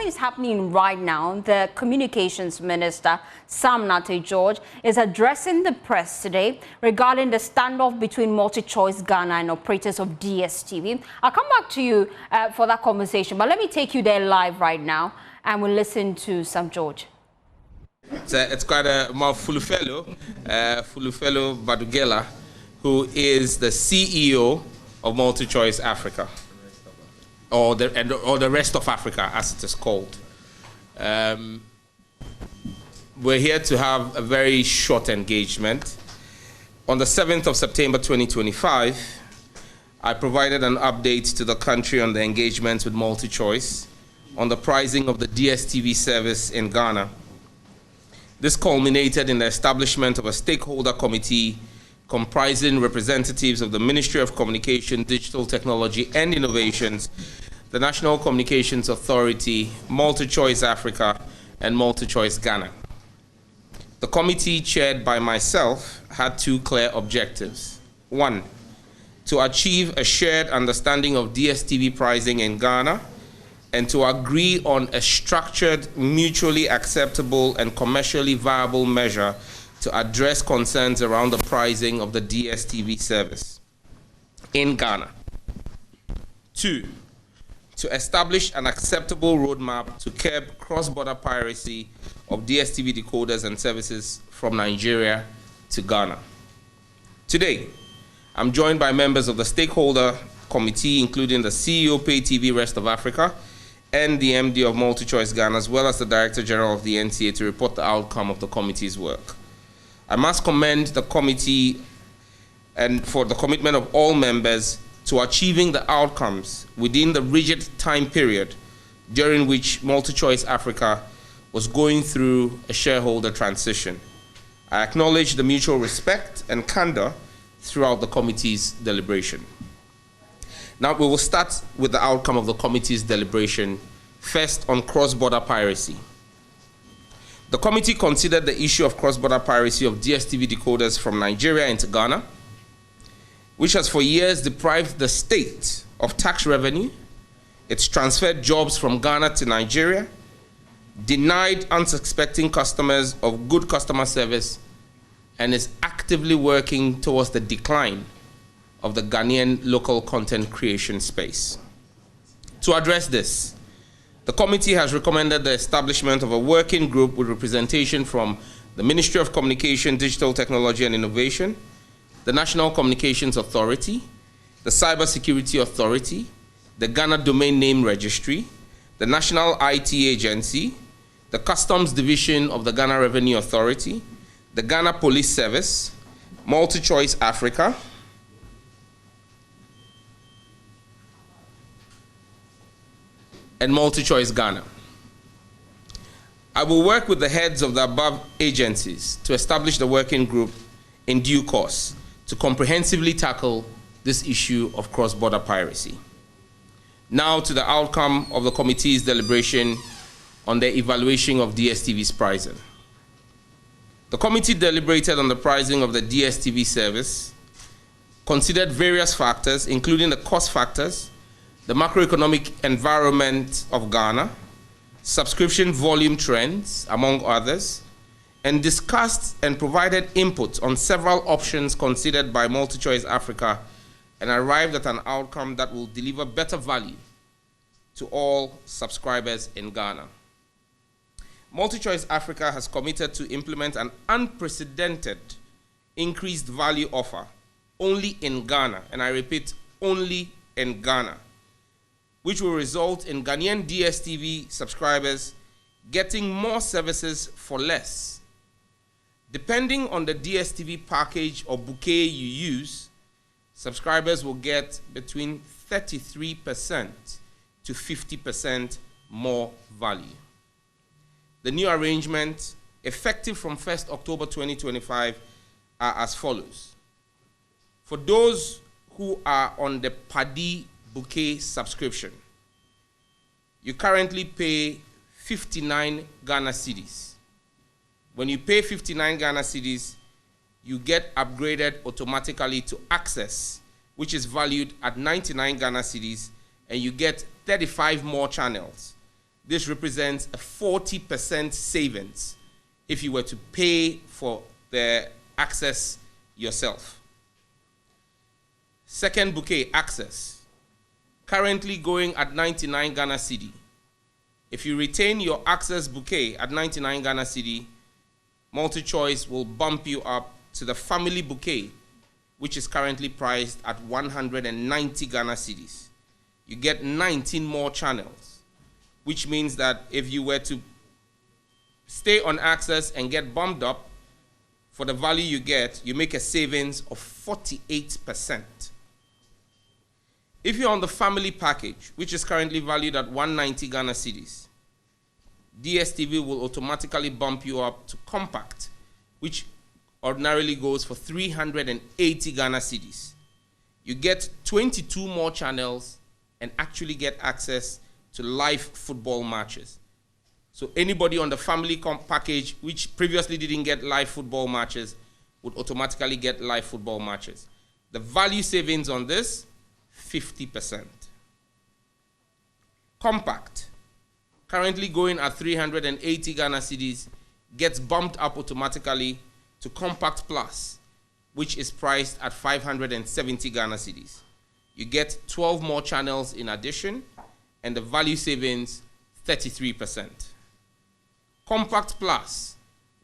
something is happening right now. The Communications Minister, Sam Nate-George, is addressing the press today regarding the standoff between MultiChoice Ghana and operators of DSTV. I'll come back to you for that conversation, but let me take you there live right now and we'll listen to Sam George. It's quite a Fulufelo Badugela, who is the CEO of MultiChoice Africa, or the rest of Africa, as it is called. We're here to have a very short engagement. On the 7th of September 2025, I provided an update to the country on the engagement with MultiChoice on the pricing of the DSTV service in Ghana. This culminated in the establishment of a stakeholder committee comprising representatives of the Ministry of Communication, Digital Technology and Innovations, the National Communications Authority, MultiChoice Africa, and MultiChoice Ghana. The committee, chaired by myself, had two clear objectives. One, to achieve a shared understanding of DSTV pricing in Ghana and to agree on a structured, mutually acceptable, and commercially viable measure to address concerns around the pricing of the DSTV service in Ghana. Two, to establish an acceptable roadmap to curb cross-border piracy of DSTV decoders and services from Nigeria to Ghana. Today, I'm joined by members of the stakeholder committee, including the CEO Pay TV Rest of Africa and the MD of MultiChoice Ghana, as well as the Director General of the NCA, to report the outcome of the committee's work. I must commend the committee and for the commitment of all members to achieving the outcomes within the rigid time period during which MultiChoice Africa was going through a shareholder transition. I acknowledge the mutual respect and candor throughout the committee's deliberation. Now we will start with the outcome of the committee's deliberation, first on cross-border piracy. The committee considered the issue of cross-border piracy of DSTV decoders from Nigeria into Ghana, which has for years deprived the state of tax revenue. It's transferred jobs from Ghana to Nigeria, denied unsuspecting customers of good customer service, and is actively working towards the decline of the Ghanaian local content creation space. To address this, the committee has recommended the establishment of a working group with representation from the Ministry of Communication, Digital Technology and Innovation, the National Communications Authority, the Cybersecurity Authority, the Ghana Domain Name Registry, the National IT Agency, the Customs Division of the Ghana Revenue Authority, the Ghana Police Service, MultiChoice Africa, and MultiChoice Ghana. I will work with the heads of the above agencies to establish the working group in due course to comprehensively tackle this issue of cross-border piracy. Now to the outcome of the committee's deliberation on the evaluation of DSTV's pricing. The committee deliberated on the pricing of the DSTV service, considered various factors, including the cost factors, the macroeconomic environment of Ghana, subscription volume trends, among others, and discussed and provided input on several options considered by MultiChoice Africa and arrived at an outcome that will deliver better value to all subscribers in Ghana. MultiChoice Africa has committed to implement an unprecedented increased value offer only in Ghana, and I repeat, only in Ghana, which will result in Ghanaian DSTV subscribers getting more services for less. Depending on the DSTV package or bouquet you use, subscribers will get between 33% to 50% more value. The new arrangement, effective from 1st October 2025, are as follows. For those who are on the Paddy bouquet subscription, you currently pay 59 Ghana cedis. When you pay 59 Ghana cedis, you get upgraded automatically to Access, which is valued at 99 Ghana cedis, and you get 35 more channels this represents a 40% savings if you were to pay for the access yourself. Second bouquet, access, currently going at 99 Ghana cedi. If you retain your access bouquet at 99 Ghana cedi, MultiChoice will bump you up to the family bouquet, which is currently priced at 190 Ghana cedis. You get 19 more channels, which means that if you were to stay on access and get bumped up, for the value you get, you make a savings of 48%. If you're on the family package, which is currently valued at 190 Ghana cedis, DSTV will automatically bump you up to compact, which ordinarily goes for 380 Ghana cedis. You get 22 more channels and actually get access to live football matches. So anybody on the family package which previously didn't get live football matches would automatically get live football matches. The value savings on this, 50%. Compact, currently going at 380 Ghana cedis, gets bumped up automatically to Compact Plus, which is priced at 570 Ghana cedis. You get 12 more channels in addition, and the value savings, 33%. Compact Plus,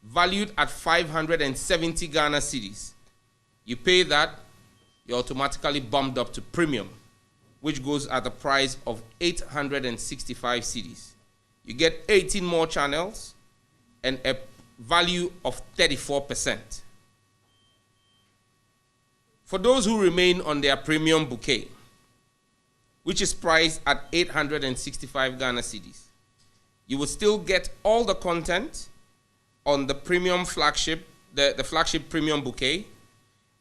valued at 570 Ghana cedis. You pay that, you're automatically bumped up to Premium, which goes at the price of 865 cedis. You get 18 more channels and a value of 34%. For those who remain on their Premium bouquet, which is priced at 865 Ghana cedis, you will still get all the content on the Premium flagship, the flagship Premium bouquet,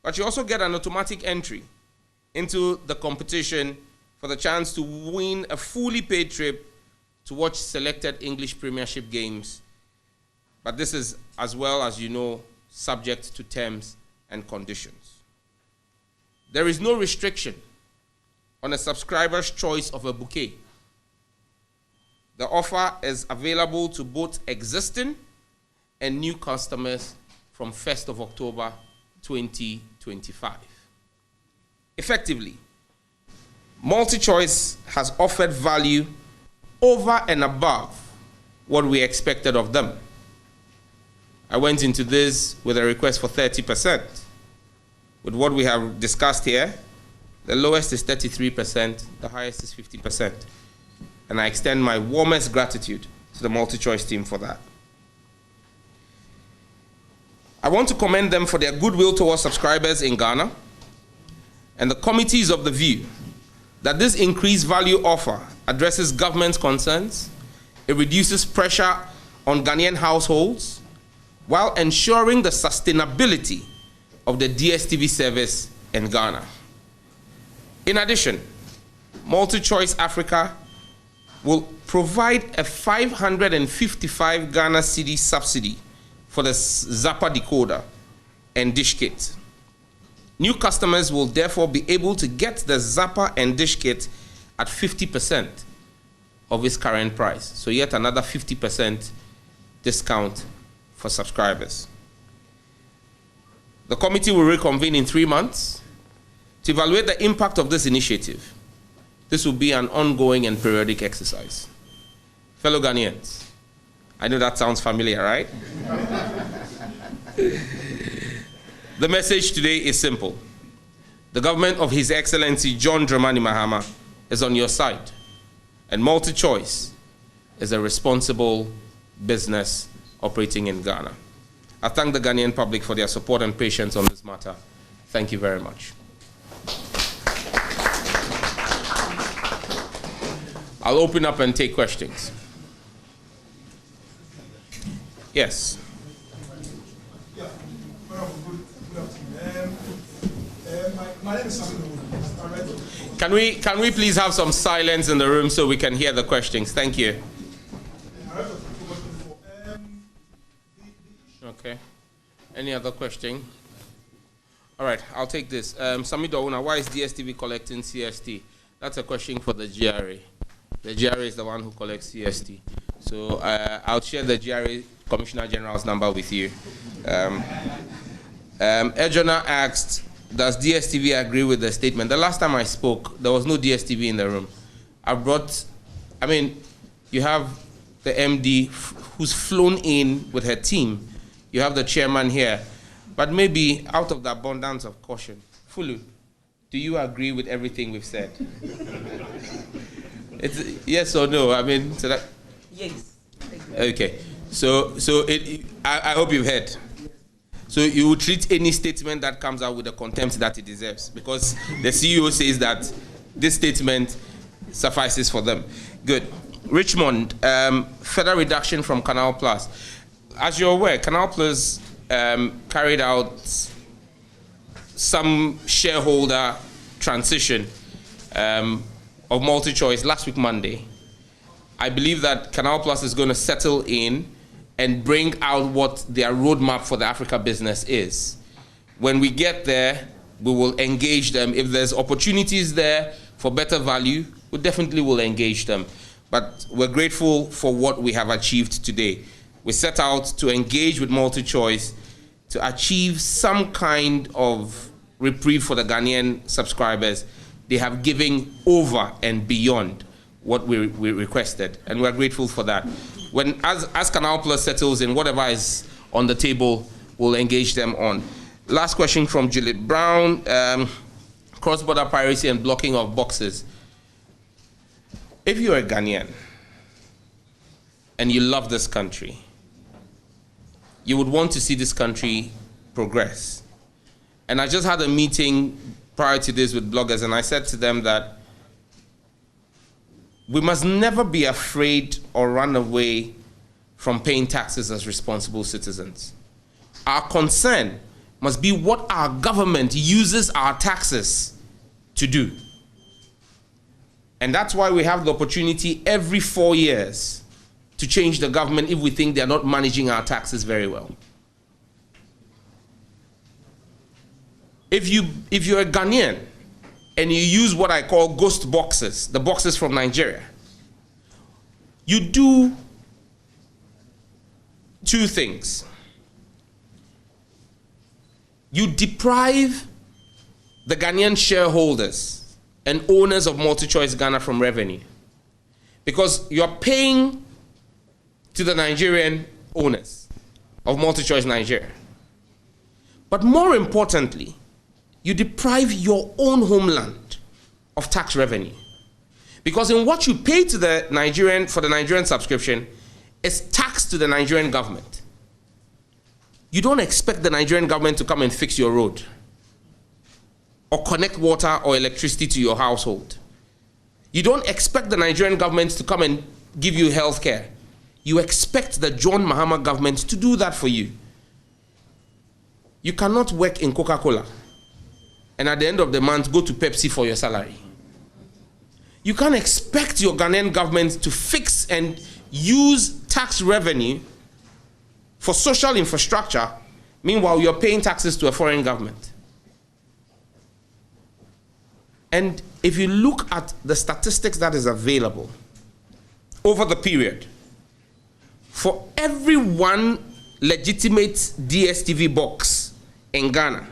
but you also get an automatic entry into the competition for the chance to win a fully paid trip to watch selected English Premiership games. But this is, as well as you know, subject to terms and conditions. There is no restriction on a subscriber's choice of a bouquet. The offer is available to both existing and new customers from 1st of October 2025. Effectively, MultiChoice has offered value over and above what we expected of them. I went into this with a request for 30%. With what we have discussed here, the lowest is 33%, the highest is 50%. And I extend my warmest gratitude to the MultiChoice team for that. I want to commend them for their goodwill towards subscribers in Ghana, and the committee is of the view that this increased value offer addresses government concerns, it reduces pressure on Ghanaian households, while ensuring the sustainability of the DSTV service in Ghana. In addition, MultiChoice Africa will provide a 555 Ghana cedi subsidy for the Zappa decoder and dish kit. New customers will therefore be able to get the Zappa and dish kit at 50% of its current price. So yet another 50% discount for subscribers. The committee will reconvene in 3 months to evaluate the impact of this initiative. This will be an ongoing and periodic exercise. Fellow Ghanaians, I know that sounds familiar, right? The message today is simple. The government of His Excellency John Dramani Mahama is on your side, and MultiChoice is a responsible business operating in Ghana. I thank the Ghanaian public for their support and patience on this matter. Thank you very much. I'll open up and take questions. Yes. Yeah. Good afternoon. My name is Samuel. Can we please have some silence in the room so we can hear the questions? Thank you. Okay. Any other question? All right, I'll take this. Sami Dawuna, why is DSTV collecting CST? That's a question for the GRA. The GRA is the one who collects CST. So I'll share the GRA Commissioner General's number with you. Ejona asked, does DSTV agree with the statement? The last time I spoke, there was no DSTV in the room. You have the MD who's flown in with her team. You have the chairman here. But maybe out of the abundance of caution, Fulu, do you agree with everything we've said? It's yes or no? Yes. Okay. So I hope you've heard. So you will treat any statement that comes out with the contempt that it deserves, because the CEO says that this statement suffices for them. Good. Richmond, further reduction from Canal Plus. As you're aware, Canal Plus carried out some shareholder transition of MultiChoice last week, Monday. I believe that Canal Plus is going to settle in and bring out what their roadmap for the Africa business is. When we get there, we will engage them. If there's opportunities there for better value, we definitely will engage them. But we're grateful for what we have achieved today. We set out to engage with MultiChoice to achieve some kind of reprieve for the Ghanaian subscribers. They have given over and beyond what we requested, and we're grateful for that. As Canal Plus settles in, whatever is on the table, we'll engage them on. Last question from Juliet Brown, cross-border piracy and blocking of boxes. If you're a Ghanaian and you love this country, you would want to see this country progress. And I just had a meeting prior to this with bloggers, and I said to them that we must never be afraid or run away from paying taxes as responsible citizens. Our concern must be what our government uses our taxes to do. And that's why we have the opportunity every 4 years to change the government if we think they're not managing our taxes very well. If you're a Ghanaian and you use what I call ghost boxes, the boxes from Nigeria, you do two things. You deprive the Ghanaian shareholders and owners of MultiChoice Ghana from revenue, because you're paying to the Nigerian owners of MultiChoice Nigeria. But more importantly, you deprive your own homeland of tax revenue. Because in what you pay to the Nigerian, for the Nigerian subscription, is tax to the Nigerian government. You don't expect the Nigerian government to come and fix your road, or connect water or electricity to your household. You don't expect the Nigerian government to come and give you health care. You expect the John Mahama government to do that for you. You cannot work in Coca-Cola and at the end of the month go to Pepsi for your salary. You can't expect your Ghanaian government to fix and use tax revenue for social infrastructure, meanwhile you're paying taxes to a foreign government. And if you look at the statistics that is available over the period, for every one legitimate DSTV box in Ghana,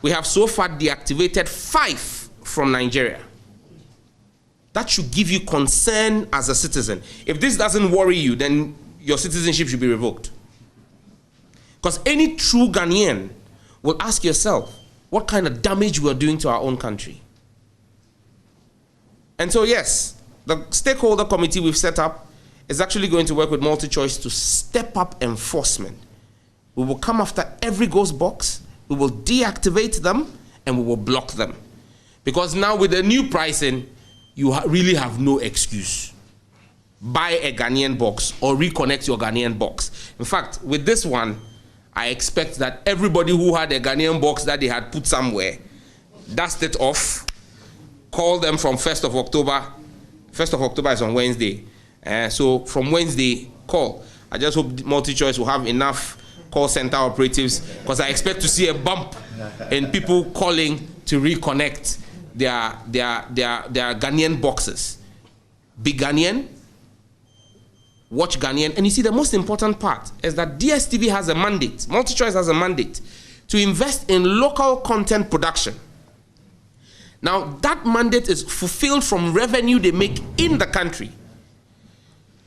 we have so far deactivated 5 from Nigeria. That should give you concern as a citizen. If this doesn't worry you, then your citizenship should be revoked. Because any true Ghanaian will ask yourself what kind of damage we are doing to our own country. And so yes, the stakeholder committee we've set up is actually going to work with MultiChoice to step up enforcement. We will come after every ghost box, we will deactivate them, and we will block them. Because now with the new pricing, you really have no excuse. Buy a Ghanaian box or reconnect your Ghanaian box. In fact, with this one, I expect that everybody who had a Ghanaian box that they had put somewhere, dust it off, call them from 1st of October. 1st of October is on Wednesday. So from Wednesday, call. I just hope MultiChoice will have enough call center operatives, because I expect to see a bump in people calling to reconnect their Ghanaian boxes. Be Ghanaian, watch Ghanaian, and you see the most important part is that DSTV has a mandate, MultiChoice has a mandate to invest in local content production. Now, that mandate is fulfilled from revenue they make in the country.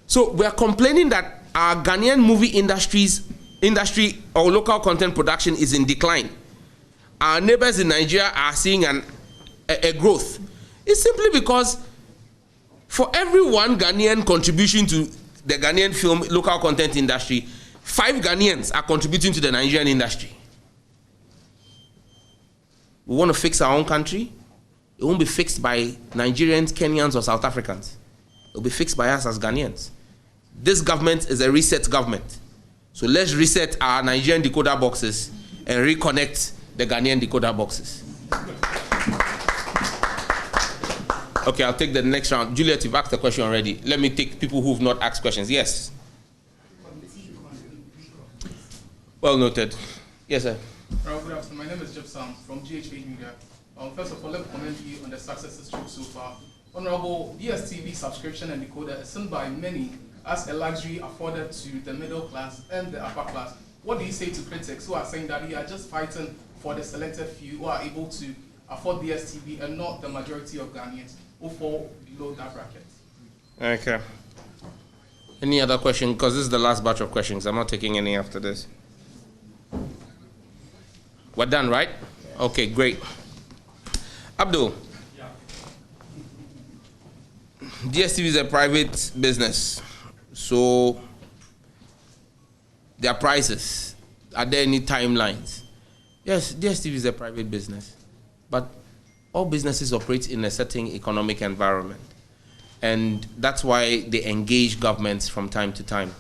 So we are complaining that our Ghanaian movie industry or local content production is in decline. Our neighbors in Nigeria are seeing a growth. It's simply because for every one Ghanaian contribution to the Ghanaian film local content industry, 5 Ghanaians are contributing to the Nigerian industry. We want to fix our own country. It won't be fixed by Nigerians, Kenyans, or South Africans. It will be fixed by us as Ghanaians. This government is a reset government. So let's reset our Nigerian decoder boxes and reconnect the Ghanaian decoder boxes. Okay, I'll take the next round. Juliet, you've asked a question already. Let me take people who've not asked questions. Yes. Well noted. Yes, sir. Good afternoon. My name is Jeff Sam from GHH Media. First of all, let me commend you on the successes so far. Honorable, DSTV subscription and decoder is seen by many as a luxury afforded to the middle class and the upper class. What do you say to critics who are saying that you are just fighting for the selected few who are able to afford DSTV and not the majority of Ghanaians who fall below that bracket? Okay. Any other question? Because this is the last batch of questions. I'm not taking any after this. We're done, right? Okay, great. Abdul. Yeah. DSTV is a private business. So, their prices, are there any timelines? Yes, DSTV is a private business. But all businesses operate in a certain economic environment. And that's why they engage governments from time to time.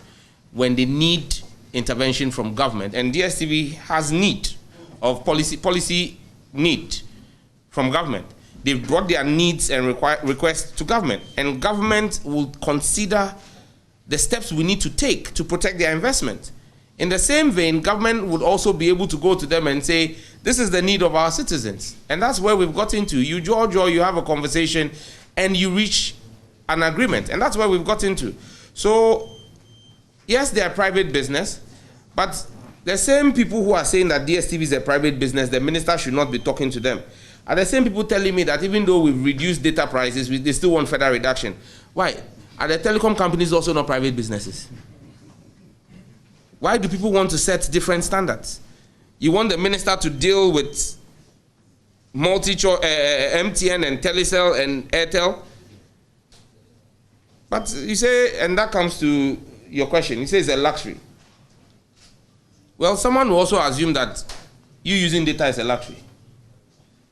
When they need intervention from government, and DSTV has need of policy need from government. They've brought their needs and requests to government, and government will consider the steps we need to take to protect their investment. In the same vein, government would also be able to go to them and say, this is the need of our citizens. And that's where we've got into. You you have a conversation and you reach an agreement. And that's where we've got into. So, yes, they are private business, but the same people who are saying that DSTV is a private business, the minister should not be talking to them, are the same people telling me that even though we've reduced data prices, they still want further reduction. Why? Are the telecom companies also not private businesses? Why do people want to set different standards? You want the minister to deal with MTN and Telecel and Airtel? But you say, and that comes to your question, you say it's a luxury. Well, someone will also assume that you using data is a luxury.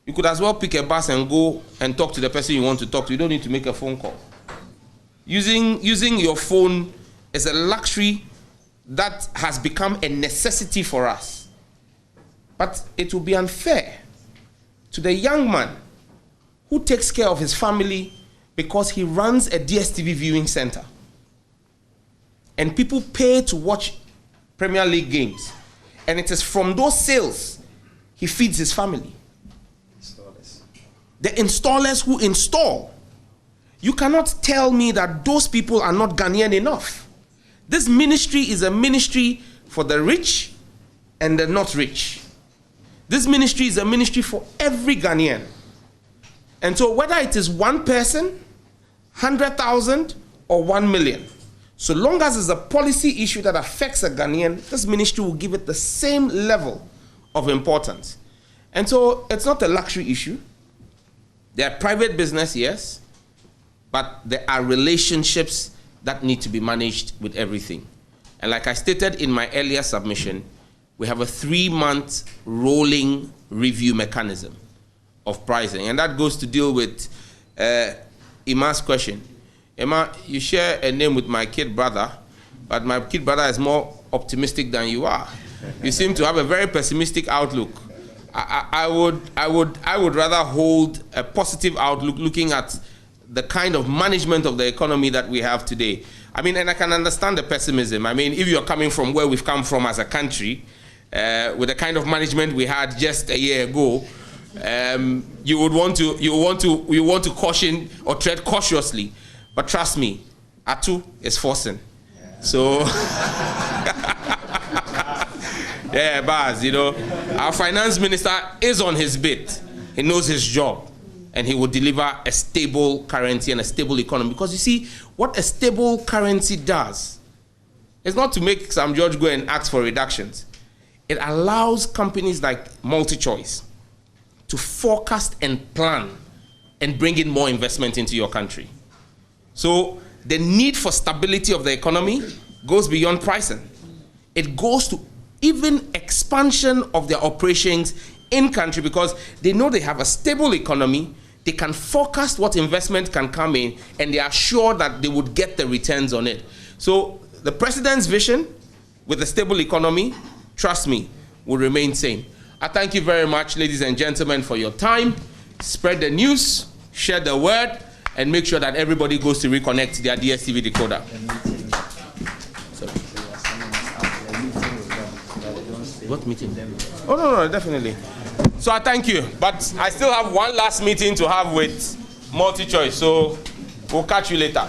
You could as well pick a bus and go and talk to the person you want to talk to. You don't need to make a phone call. Using your phone is a luxury that has become a necessity for us. But it will be unfair to the young man who takes care of his family because he runs a DSTV viewing center. And people pay to watch Premier League games. And it is from those sales he feeds his family. Installers. The installers who install. You cannot tell me that those people are not Ghanaian enough. This ministry is a ministry for the rich and the not rich. This ministry is a ministry for every Ghanaian. And so whether it is one person, 100,000 or 1 million, so long as it's a policy issue that affects a Ghanaian, this ministry will give it the same level of importance. And so it's not a luxury issue. They are private business, yes, but there are relationships that need to be managed with everything. And like I stated in my earlier submission, we have a 3-month rolling review mechanism of pricing. And that goes to deal with Emma's question. Emma, you share a name with my kid brother, but my kid brother is more optimistic than you are. You seem to have a very pessimistic outlook. I would rather hold a positive outlook looking at the kind of management of the economy that we have today. I mean, and I can understand the pessimism. I mean, if you're coming from where we've come from as a country, with the kind of management we had just a year ago, you want to caution or tread cautiously. But trust me, Atu is forcing. So, yeah, Baz, our finance minister is on his bit. He knows his job, and he will deliver a stable currency and a stable economy. Because you see, what a stable currency does is not to make Sam George go and ask for reductions. It allows companies like MultiChoice to forecast and plan and bring in more investment into your country. So the need for stability of the economy goes beyond pricing. It goes to even expansion of their operations in country, because they know they have a stable economy, they can forecast what investment can come in, and they are sure that they would get the returns on it. So the president's vision with a stable economy, trust me, will remain same. I thank you very much, ladies and gentlemen, for your time. Spread the news, share the word, and make sure that everybody goes to reconnect their DSTV decoder. What meeting? Oh, no, definitely. So I thank you. But I still have one last meeting to have with MultiChoice. So we'll catch you later.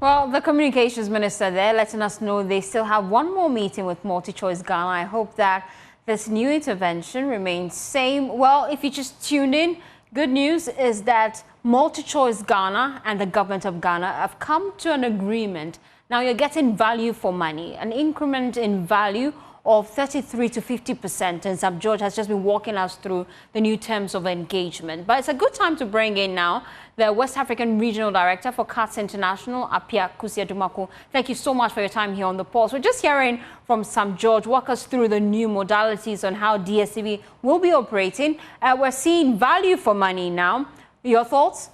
Well, the communications minister there letting us know they still have one more meeting with MultiChoice Ghana. I hope that this new intervention remains same. Well, if you just tuned in, good news is that MultiChoice Ghana and the government of Ghana have come to an agreement. Now you're getting value for money, an increment in value of 33 to 50%. And Sam George has just been walking us through the new terms of engagement. But it's a good time to bring in now the West African Regional Director for CATS International, Apia Kusiadumaku. Thank you so much for your time here on The Pulse. We're just hearing from Sam George. Walk us through the new modalities on how DSTV will be operating. We're seeing value for money now. Your thoughts?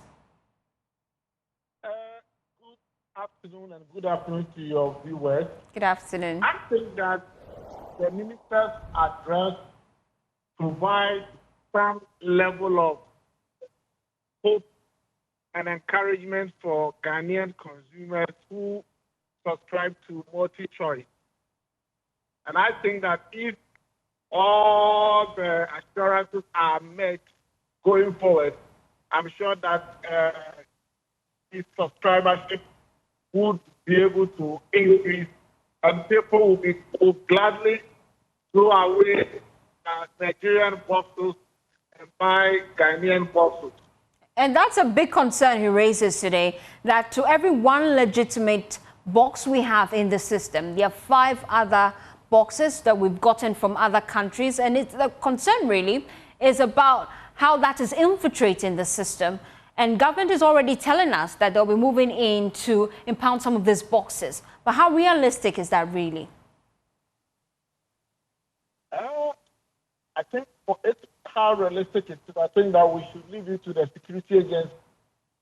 Good afternoon, and good afternoon to your viewers. Good afternoon. I think that the minister's address provides some level of hope and encouragement for Ghanaian consumers who subscribe to MultiChoice. And I think that if all the assurances are met going forward, I'm sure that his subscribership would be able to increase, and people will gladly throw away Nigerian boxes and buy Ghanaian boxes. And that's a big concern he raises today, that to every one legitimate box we have in the system, there are 5 other boxes that we've gotten from other countries. And the concern really is about how that is infiltrating the system. And government is already telling us that they'll be moving in to impound some of these boxes. But how realistic is that really? I think it's how realistic it is. I think that we should leave it to the security agents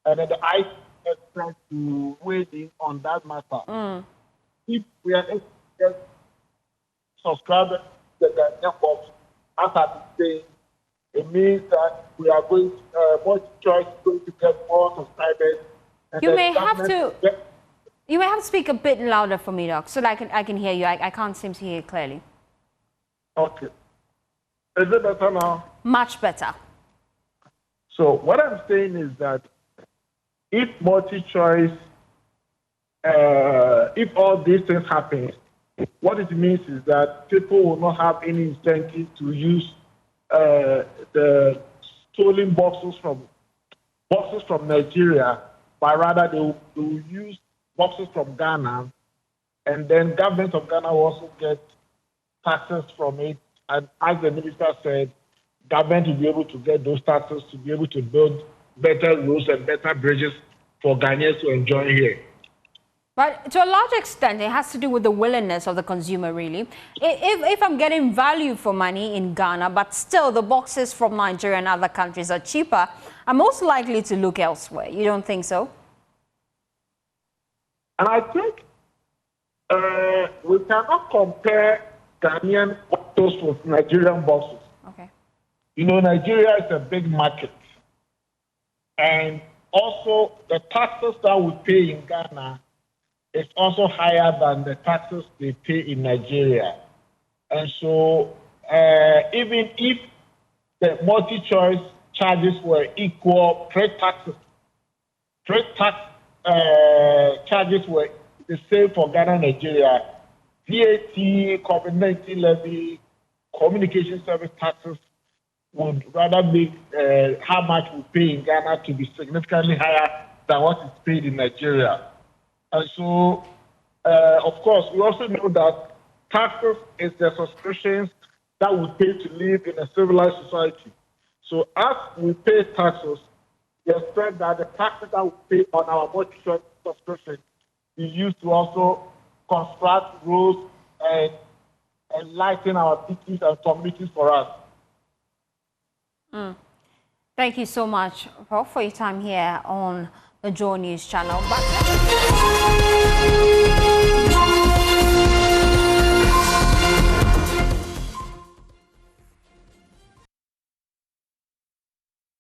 and then the ICS to weigh in on that matter. If we are able to get subscribers to the Ghanaian box, as I've been saying, it means that we are going to, MultiChoice is going to get more subscribers. You may have to speak a bit louder for me, Doc, so that I can hear you. I can't seem to hear you clearly. Okay. Is it better now? Much better. So what I'm saying is that if MultiChoice, if all these things happen, what it means is that people will not have any incentive to use the stolen boxes from Nigeria, but rather they will use boxes from Ghana, and then government of Ghana will also get taxes from it. And as the minister said, government will be able to get those taxes to be able to build better roads and better bridges for Ghanaians to enjoy here. But to a large extent, it has to do with the willingness of the consumer, really. If I'm getting value for money in Ghana, but still the boxes from Nigeria and other countries are cheaper, I'm most likely to look elsewhere. You don't think so? And I think we cannot compare Ghanaian boxes with Nigerian boxes. Okay. You know, Nigeria is a big market. And also, the taxes that we pay in Ghana is also higher than the taxes they pay in Nigeria. And so, even if the multi-choice charges were equal, trade taxes. Trade tax charges were the same for Ghana and Nigeria. VAT, COVID-19 levy, communication service taxes would rather make how much we pay in Ghana to be significantly higher than what is paid in Nigeria. And so, of course, we also know that taxes is the subscriptions that we pay to live in a civilized society. So as we pay taxes, we expect that the taxes that we pay on our multi-choice subscription is used to also construct roads and enlighten our cities and communities for us. Thank you so much, Prof, for your time here on the JoyNews channel.